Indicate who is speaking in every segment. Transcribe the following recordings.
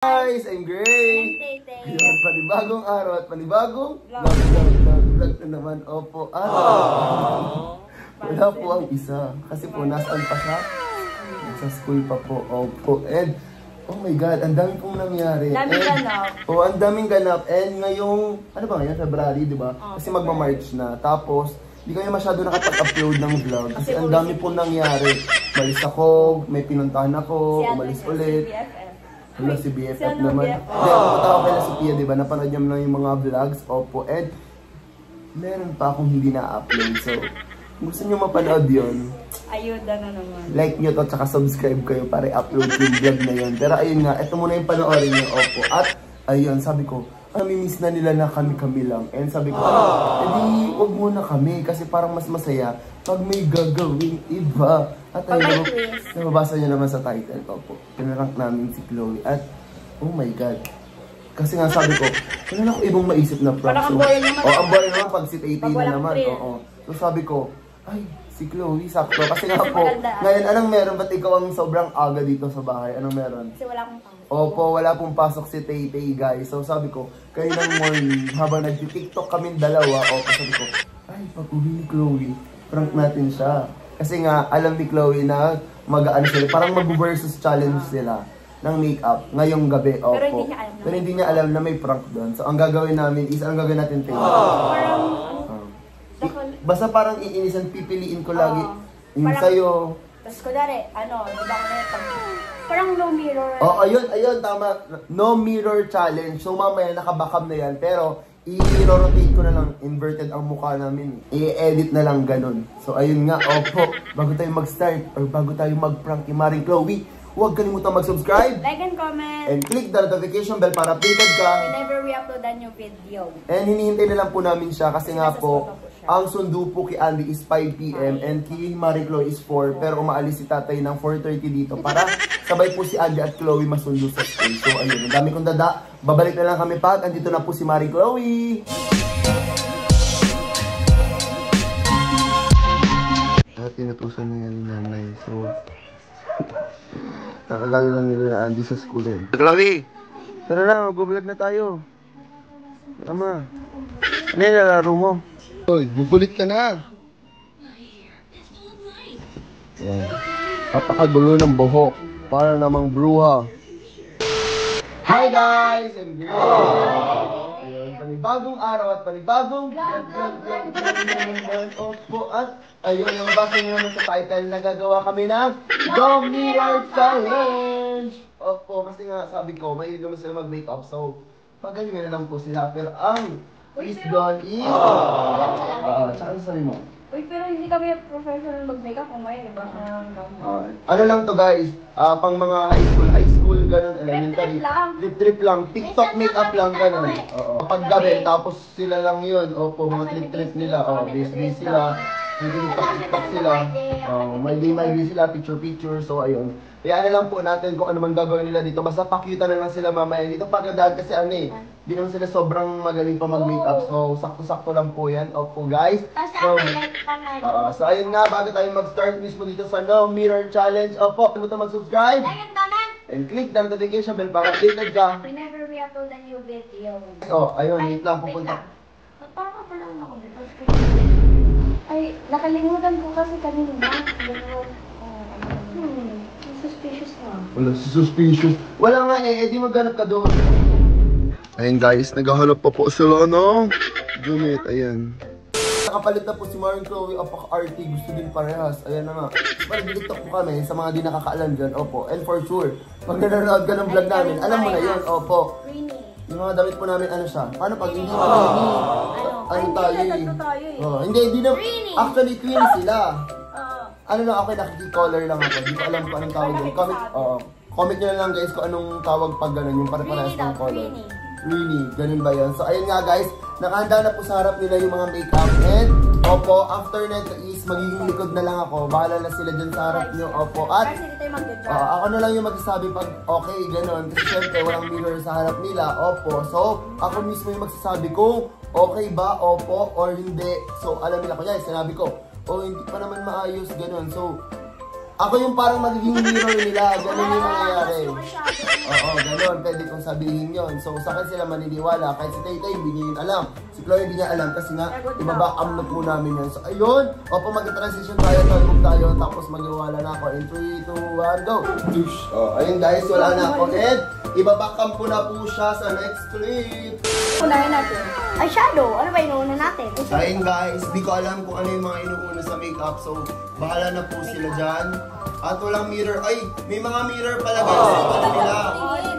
Speaker 1: Guys, I'm Gray. Ngayon, panibagong araw at panibagong vlog na naman. Opo, wala po ang isa. Kasi po, nasaan pa siya? Sa school pa po. Opo, and oh my God, ang dami pong nangyari.
Speaker 2: Daming ganap.
Speaker 1: Oh, ang daming ganap. And ngayong, ano ba ngayon? February, di ba? Kasi magma-March na. Tapos, hindi kami masyado nakapag-upload ng vlog. Kasi ang dami pong nangyari. Malis ako, may pinuntahan ako, umalis ulit. Wala si BFF naman. Hindi, pumunta ako kay Sophia, diba? Napanood niyo lang yung mga vlogs. Opo, and meron pa akong hindi na-upload. So, kung gusto niyo mapanood yun,
Speaker 2: ayuda na naman.
Speaker 1: Like nyo to, tsaka subscribe kayo para i-upload yung vlog na yun. Pero ayun nga, ito muna yung panoorin nyo. Opo, at ayun, sabi ko, namimiss na nila na kami-kami lang. And sabi ko, edi, wag muna kami. Kasi parang mas masaya pag may gagawing iba. At ayun, nababasa nyo naman sa title. Opo, pinarank namin si Chloe. At, oh my God. Kasi nga sabi ko, wala na ako ibang maisip na prank.
Speaker 2: Parang ang boring naman.
Speaker 1: Oh, ang boring naman pag si Tay-Tay na naman. Oo. So sabi ko, ay, si Chloe, sakto. Kasi nga po, ngayon, anong meron? Ba't ikaw ang sobrang aga dito sa bahay? Anong meron?
Speaker 2: Kasi wala akong pasok.
Speaker 1: Opo, wala pong pasok si Tay-Tay, guys. So sabi ko, kayo ng morning, habang nag-tiktok kami dalawa, opo, sabi ko, ay, pag-uwi ni Chloe, prank natin siya. Kasi nga, alam ni Chloe na mag-ano sila, parang mag-versus challenge sila ng makeup ngayong gabi. Opo. Pero hindi niya alam na may prank doon. So ang gagawin namin is, ang gagawin natin, Tay? Basta parang iinisan, pipiliin ko lagi yung sa'yo.
Speaker 2: Tapos kunwari, diba ko na parang no mirror.
Speaker 1: Oh, ayun, tama. No mirror challenge. So mamaya nakabackup na yan. Pero i-rotate ko na lang, inverted ang mukha namin. I-edit na lang ganun. So ayun nga, opo, bago tayo mag-start or bago tayo mag-prank kay Maring Chloe, huwag kalimutang mag-subscribe,
Speaker 2: like and comment,
Speaker 1: and click the notification bell para updated ka
Speaker 2: whenever we upload a new video.
Speaker 1: And hinihintay na lang po namin siya kasi nga po, ang sundo po kay Andy is 5 PM and kay Marie Chloe is 4. Pero umaalis si tatay ng 4:30 dito para sabay po si Andy at Chloe masundo sa school. So ayun, ang dami kong dada. Babalik na lang kami pag andito na po si Marie Chloe. Tinutusan na yan ni nanay. So, nakalala lang nila na Andy sa school eh. Chloe! Tara na, mag-vlog na tayo. Tama. Ano yung lalaro mo? Hoy, bubulit ka na. Yan. Kapakagulo ng buhok. Para namang bruha. Hi guys! I'm here. Ayun, panibagong araw at panibagong Opo, at ayun, yung basa nyo naman sa title, nagagawa kami ng The Mirror Challenge! Opo, kasi nga sabi ko, mahilig naman sila mag-makeup. So, magaling na lang po sila. Pero ang is gone is... tsaka sabi mo?
Speaker 2: Uy, pero hindi kami professional mag-makeup kung may, diba?
Speaker 1: Ano lang to guys, pang mga high school, ganun, elementary. Trip lang, TikTok makeup lang, ganun. Oo. Pag gabi, tapos sila lang yun. Opo, mga trip nila. Busy sila. TikTok sila. May day sila, picture. So, ayun. Kaya lang po natin kung ano man gagawin nila dito. Basta pakita na lang sila mamaya dito. Pagkadaan kasi di naman sila sobrang magaling pa mag-makeup. So, sakto-sakto lang po yan. Opo, guys. So, ayun nga, bago tayo mag-start mismo dito sa No Mirror Challenge. Opo, kalimutan mag-subscribe. And click the notification bell para updated ka.
Speaker 2: Whenever we upload a new video.
Speaker 1: Ayun, wait lang, pupunta.
Speaker 2: Parang pa lang ako dito. Ay, nakalimutan ko kasi kanina. Suspicious na. Wala,
Speaker 1: suspicious. Wala nga di maghanap ka doon. Ayun guys, naghahanap pa po sila ng Jumit, ayan. Nakapalit na po si Maring Chloe, apaka-RT, gusto din parehas. Ayan na nga. Parang diniktok po kami sa mga di nakakaalam dyan, opo. And for sure, pag nanonood ka ng vlog namin, alam mo na yun, opo. Yung mga damit po namin, ano siya? Paano pag hindi mo ano tayo eh? Hindi na. Actually, twin sila. Ano lang ako, nakiki-color lang ako. Hindi ko alam kung anong tawag yun. Comment nyo na lang guys kung anong tawag pag gano'n. Yung pare-parehas ng color. Really, ganun ba yun? So ayun nga guys, nakahanda na po sa harap nila yung mga makeup. And opo, after neto is magiging likod na lang ako. Bahala na sila dyan sa harap nyo. Opo, at ako na lang yung magsasabi pag okay, ganun. Kasi syempre walang mirror sa harap nila. Opo, so ako mismo yung magsasabi kung okay ba, opo, or hindi. So alam nila ko yan, sinabi ko, hindi pa naman maayos, ganun. So Ako yung parang magiging mirror nila. Ganun yung mangyayari. Oo, ganun. Pwede kong sabihin yon. So, sa akin sila maniniwala. Kahit si Tay-Tay, hindi niya yun alam. Si Chloe, hindi niya alam. Kasi nga, ibaback up na po namin yun. So, ayun. Opo, mag-transition tayo. Tulog tayo. Tapos mag-iwala na ako. In 3, 2, 1, go! Oh, ayun guys, wala na ako. And, ibaback up po na po siya sa next clip.
Speaker 2: Unahin natin. Ay, shadow. Ano ba inuuna natin?
Speaker 1: Ayun guys, di ko alam kung ano yung mga inuuna sa makeup. So, bahala na po sila dyan. At walang mirror. Ay, may mga mirror pala guys. Ano nila?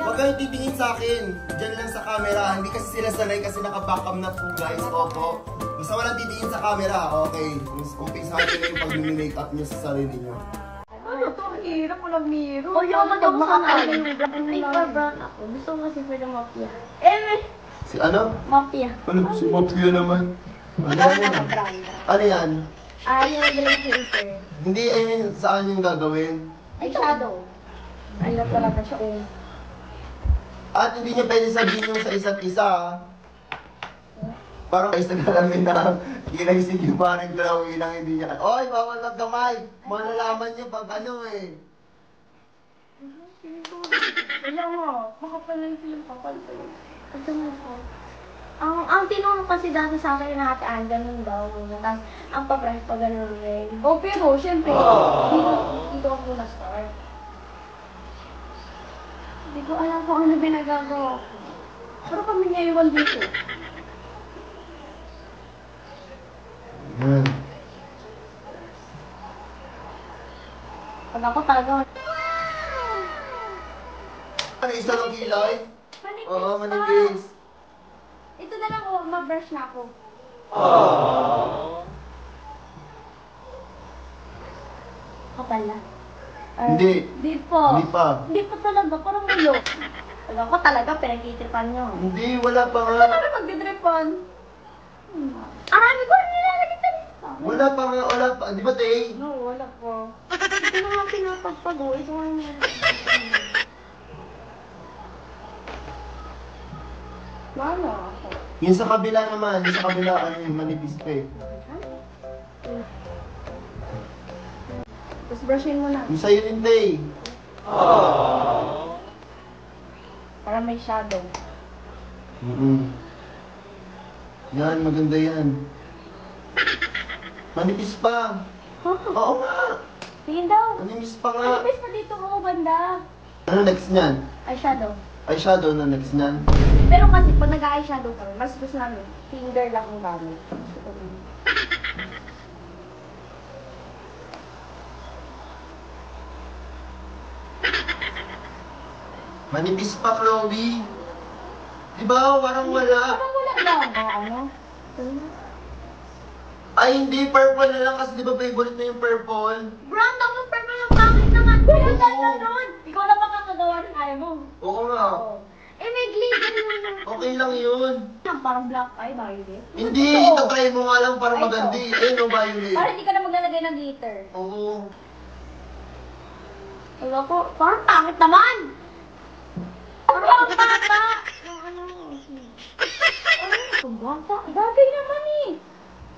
Speaker 1: Huwag kayong titingin sa akin. Diyan lang sa camera. Hindi kasi sila sanay kasi naka-backcam na po guys. Opo. Basta walang titingin sa camera. Okay. Umpisa nyo na yung pag-makeup nyo sa sarili nyo.
Speaker 2: Ano to? Hirap mo lang mirror. O, yung mag-ako sa akin. Ay, pa-brown ako. Gusto ko kasi pwede mafia.
Speaker 1: Si ano?
Speaker 2: Mafia.
Speaker 1: Ano si Mafia naman? Ano yan? Ano yan?
Speaker 2: Yung green filter.
Speaker 1: Hindi, saan yung gagawin?
Speaker 2: Ay, shadow. Ay, talaga siya.
Speaker 1: At hindi niya pwede sabihin yung sa isa't isa. Parang guys, nagkalamin na ginagising yung parang Chloe lang hindi niya. Oy, bawal magkamay! Malalaman niyo pag ano eh.
Speaker 2: Wala mo. Makapal lang yung kapal ko. Ito mo po. Ang tinuro kasi dati sa akin na hatiin, ganun daw. Tapos, ang pa-press pa ganun rin. Oh, pero, syempre, dito ako na-start. Hindi ko alam kung ano binagagawa ko. Pero kami niya iwan dito.
Speaker 1: Yan.
Speaker 2: Pag ako talaga,
Speaker 1: Ano, isa lang kilay?
Speaker 2: manipis
Speaker 1: Oo,
Speaker 2: pa.
Speaker 1: manipis.
Speaker 2: Ito na lang, ma-brush na ako. Kapal na.
Speaker 1: Hindi.
Speaker 2: Hindi po.
Speaker 1: Hindi pa.
Speaker 2: Hindi pa talaga, parang mulo. Alam ko talaga, pinag-itripan nyo.
Speaker 1: Hindi, wala pa
Speaker 2: Ano
Speaker 1: nga.
Speaker 2: kami magdidripan? Arami ko rin nilalagay na rin.
Speaker 1: Wala pa nga, wala pa. Di ba, Tay?
Speaker 2: No, wala po. Ito na nga pinapagpago. Ito nga yung... Wala ako.
Speaker 1: Yung sa kabila naman, yung sa kabila, ano yung manipis pa eh.
Speaker 2: Tapos brushin mo na.
Speaker 1: Yung sa'yo din, Tay.
Speaker 2: Para may shadow.
Speaker 1: Yan, maganda yan. Manipis pa. Oo nga.
Speaker 2: Tingin daw.
Speaker 1: Manipis pa nga.
Speaker 2: Manipis pa dito mo, banda.
Speaker 1: Ano next niyan?
Speaker 2: Eyeshadow.
Speaker 1: Eyeshadow na next niyan.
Speaker 2: Pero kasi pag nag-eyeshadow kami, mas gusto namin, finger lang ang gamit.
Speaker 1: Manipis pa, Chloe. Diba? Parang wala.
Speaker 2: Parang wala lang. Ano?
Speaker 1: Ay, hindi. Purple na lang kasi di ba favorite na yung purple?
Speaker 2: Brown ako, purple yung pangit na nga. Brown na nun. Ikaw na makakagawa ng ayaw mo.
Speaker 1: Oo nga.
Speaker 2: Eh, may glitter naman.
Speaker 1: Okay lang yun.
Speaker 2: Parang black eye, ba hindi?
Speaker 1: Hindi, ito try mo nga lang para
Speaker 2: Ay,
Speaker 1: maganda.
Speaker 2: ito.
Speaker 1: Eh, no, violet.
Speaker 2: Para hindi ka na maglalagay ng glitter.
Speaker 1: Oo.
Speaker 2: Wala ko, parang pangit naman. Parang bata. Yung ano. Ang bata. Bagay naman eh.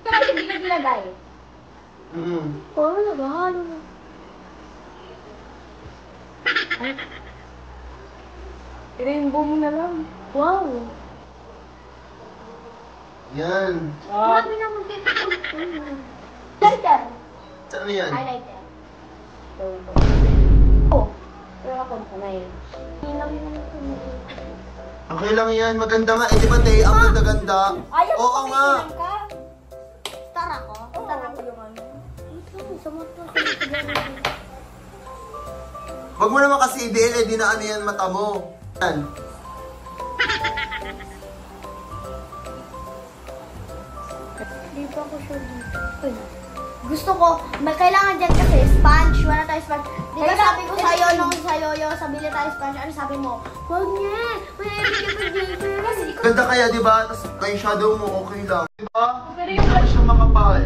Speaker 2: Kaya hindi ka nilagay. Parang naghahalo na. Ay. I-rainbow mo na lang. Wow.
Speaker 1: Yan.
Speaker 2: Grabe naman dito. Lighter.
Speaker 1: Saan yan?
Speaker 2: Highlighter. Oh. Pero ako na yun. Hilang yun.
Speaker 1: Okay lang yan. Maganda nga. Eh, di ba, Tay? Ang ganda-ganda.
Speaker 2: Ayaw
Speaker 1: Oo
Speaker 2: ko
Speaker 1: nga.
Speaker 2: hilang ka. Star ako. Star ako yung ano. Ito, sa mata.
Speaker 1: Wag mo naman kasi i-bail. Eh, di na ano yan mata mo. Yan.
Speaker 2: Hindi pa ako sure dito. Uy. Gusto ko, may kailangan dyan kasi sponge. Wala tayo sponge. Di ba sabi ko sa'yo nung sa yoyo, sabili tayo sponge. Ano sabi mo? Huwag niya. May glitter. Kasi ikaw.
Speaker 1: Ganda kaya, di ba? Tapos kay shadow mo, okay lang. Di ba?
Speaker 2: Pero
Speaker 1: Hindi naman siya makapal.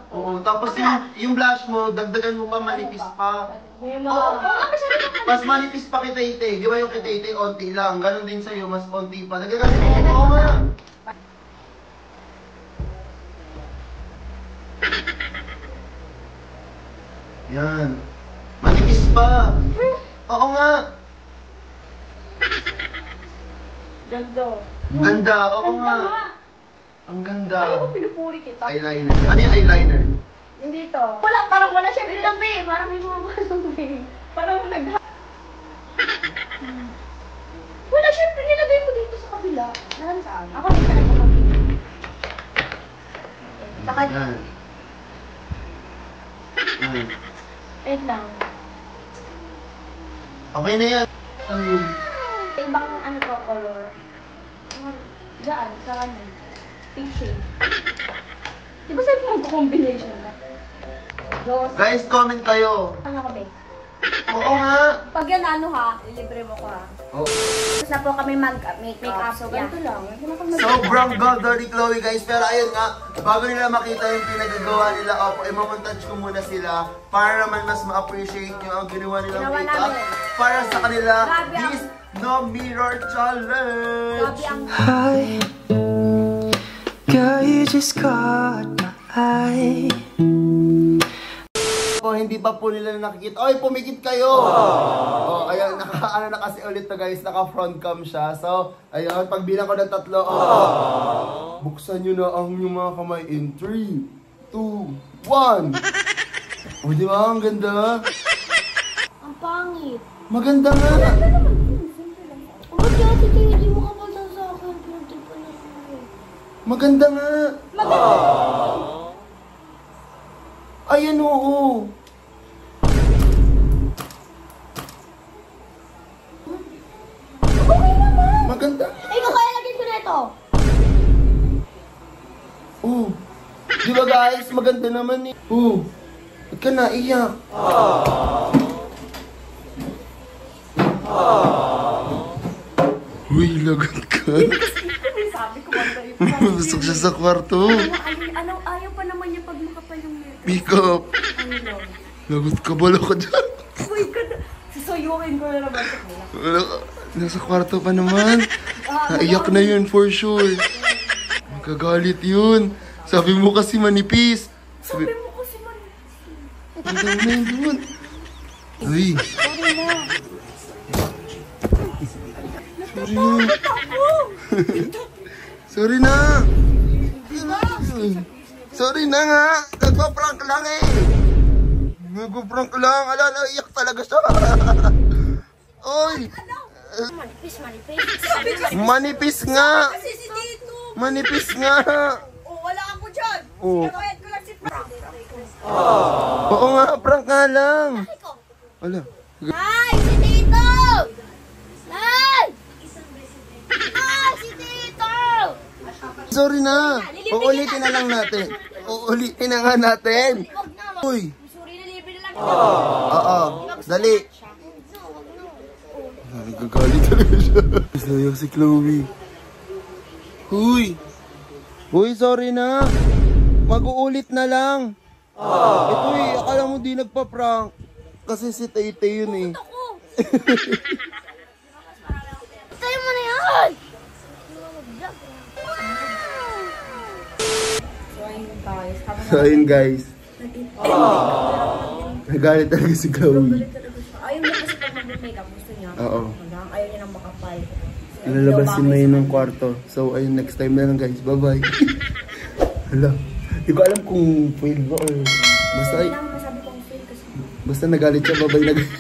Speaker 1: Oo, tapos yung blush mo, dagdagan mo pa, manipis pa. Mas manipis pa kita ite. Di ba yung kita ite, onti lang. Ganon din sa'yo, mas onti pa. Nagagamit mo, oo nga. Yan. pa. Oo nga.
Speaker 2: Ganda.
Speaker 1: Ang ganda, oo
Speaker 2: Ganda
Speaker 1: nga.
Speaker 2: nga.
Speaker 1: Ang ganda.
Speaker 2: Ayaw ko pinupuri kita.
Speaker 1: Eyeliner. Ano yung eyeliner?
Speaker 2: Hindi to. Wala, parang wala siya bilang eh. Parang may mga pasong eh. Parang wala, syempre nilagay mo dito sa kabila. Nalang saan? Ako rin ka nagpapagin. Saka,
Speaker 1: Yan. Yan.
Speaker 2: wait lang.
Speaker 1: Okay na yan.
Speaker 2: Ibang ano to, color. Diyan, sa ano? Pink shade. Di ba sabi mo combination na? Rose.
Speaker 1: Guys, comment kayo.
Speaker 2: Ano ka ba?
Speaker 1: Oo nga.
Speaker 2: Pag yan ano ha, ilibre mo ko ha.
Speaker 1: Oh.
Speaker 2: Tapos na po kami mag-make-up. So, ganito lang.
Speaker 1: Sobrang ganda ni Chloe, guys. Pero ayun nga, bago nila makita yung pinagagawa nila, opo, i-montage ko muna sila para naman mas ma-appreciate nyo ang ginawa nilang
Speaker 2: Ginawa
Speaker 1: makeup
Speaker 2: namin.
Speaker 1: para sa kanila.
Speaker 2: Grabe ang-
Speaker 1: This No Mirror Challenge!
Speaker 2: Grabe ang...
Speaker 3: Hi, girl, you just caught my eye.
Speaker 1: Kung hindi pa po nila nakikita, oy, pumikit kayo! Oh, ayun, ano na kasi ulit to guys, naka-front cam siya. So, ayun, pagbilang ko ng 3, buksan nyo na ang inyong mga kamay in 3, 2, 1! O, di ba? Ang ganda.
Speaker 2: Ang pangit.
Speaker 1: Maganda nga.
Speaker 2: Oh, ba't kaya si hindi mo kapalta sa akin? Hindi pa na siya.
Speaker 1: Maganda nga.
Speaker 2: Maganda.
Speaker 1: Ayan, oo.
Speaker 2: Okay naman.
Speaker 1: Maganda.
Speaker 2: Ikaw kaya lagyan ko na ito.
Speaker 1: Oo. Di ba guys? Maganda naman eh. Oo. Ba't ka naiyak? Uy, lagot ka.
Speaker 2: Sabi ko ba ito?
Speaker 1: Busog siya sa kwarto.
Speaker 2: Ano, ayaw pa naman niya pag makapal yung makeup.
Speaker 1: Makeup.
Speaker 2: Ano?
Speaker 1: Lagot ka, bala ka dyan.
Speaker 2: Uy, susuyuin ko na naman sa kanya.
Speaker 1: Wala ka. Nasa kwarto pa naman. Naiyak na yun for sure. Magagalit yun. Sabi mo kasi manipis.
Speaker 2: Sabi mo kasi man.
Speaker 1: Ang daw na yun doon. Uy.
Speaker 2: Sorry na.
Speaker 1: Sorry na. Sorry na. Sorry na nga. Nagpa-prank lang eh. Nagpa-prank lang. Ala, naiyak talaga siya. Oy.
Speaker 2: Manipis, manipis.
Speaker 1: Manipis nga.
Speaker 2: Kasi si Tito.
Speaker 1: Manipis nga.
Speaker 2: Oh, wala ako dyan.
Speaker 1: Oh.
Speaker 2: Gagawin ko lang si Frank.
Speaker 1: Oo nga, prank nga lang. Ala.
Speaker 2: Ay, si Tito! Ay! Ay, si Tito!
Speaker 1: Sorry na. Uulitin na lang natin. Uulitin na nga natin.
Speaker 2: Huwag na,
Speaker 1: Uy.
Speaker 2: sorry na libre na lang.
Speaker 1: Oo. Dali. Nagagalit talaga siya. Sayang si Chloe. Huy. Huy, sorry na. Mag-uulit na lang. Ito eh, akala mo di nagpa-prank. Kasi si Tay-Tay yun eh.
Speaker 2: Ako! Tayo mo na yan!
Speaker 1: So ayun guys. Nagalit talaga si Chloe.
Speaker 2: Ayaw niya kasi pag mag-makeup, gusto niya.
Speaker 1: Oo.
Speaker 2: Ayaw niya nang makapal.
Speaker 1: Lalabasin na yun ng kwarto. So ayun, next time na lang guys. Bye-bye. Hala. Hindi ko alam kung fail ba or basta,
Speaker 2: Masabi kong fail kasi.
Speaker 1: basta nagalit siya. Bye-bye na guys.